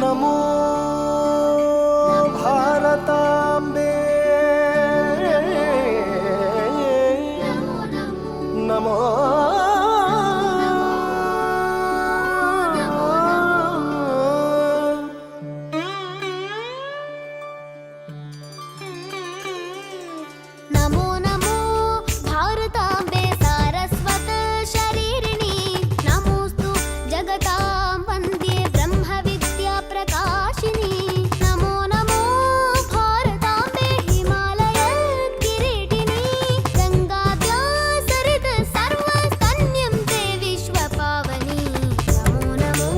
नमो भारताम्बे नमो नमो नमो भारताम्बे सारस्वत शरीरिणी नमोस्तु जगतां वन्द्ये ब्रह्मविद्या प्रकाशिनी नमो नमो भारताम्बे हिमालय किरीटिनी गंगाद्या सरित सर्वस्तन्यं ते विश्वपावनी नमो नमो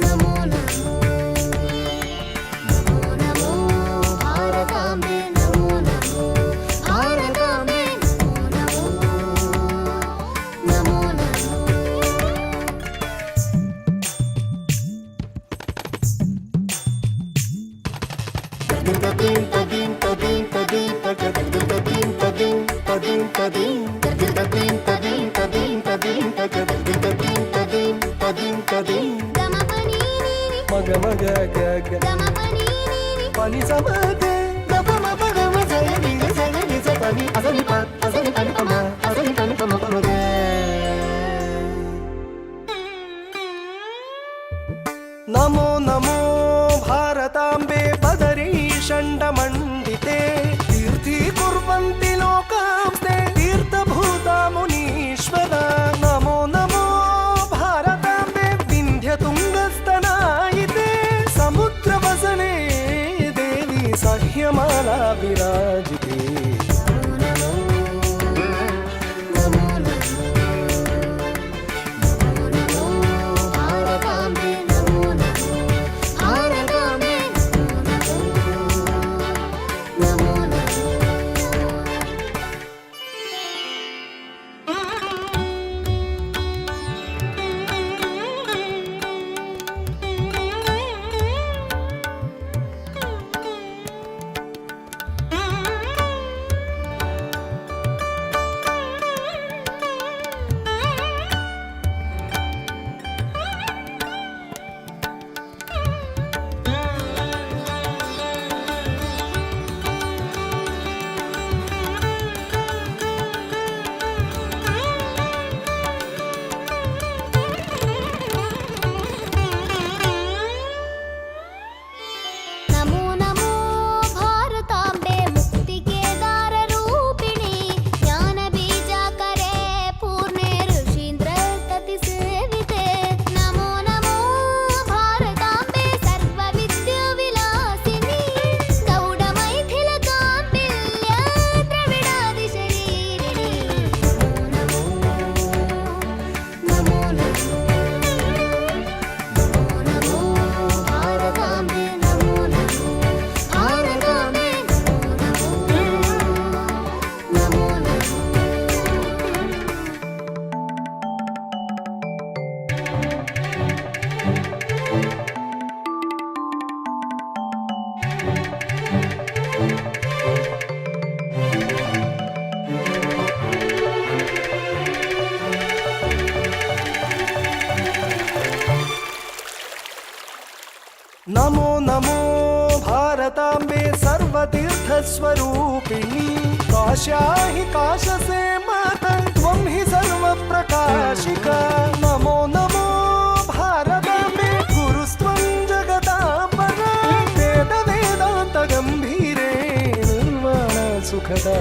नमो नमो नमो नमो भारताम्बे नमो नमो भारताम्बे नमो नमो नमो मग मग ग ग pani sama ge ga pa ma pa ga ma sa ni sa pani asani pa ma asani pani pa ma pa ma ge Namo Namo भारताम्बे बदरी षण्डमण्डिते तीर्थीकुर्वन्ति लोकांस्ते तीर्थभूता मुनीश्वरा नमो नमो भारताम्बे विन्ध्यतुङ्गस्तनायिते समुद्रवसने देवी सह्यमाला विराजिते नमो नमो भारताम्बे मुक्तिकेदाररूपिणी ज्ञानबीजाकरे पूर्णे ऋषीन्द्रततिसेविते नमो नमो भारताम्बे सर्वविद्याविलासिनी गौडमैथिलकाम्बिल्य द्रविडादिशरीरिणी नमो नमो नमो नमो भारताम्बे नमो नमो भारताम्बे नमो नमो नमो नमो भारताम्बे सर्वतीर्थस्वरूपिणी काश्या हि काशसे माता त्वं हि सर्वप्रकाशिका नमो नमो भारताम्बे गुरुस्त्वं जगतां परा वेद वेदान्तगम्भीरे निर्वाण सुखदा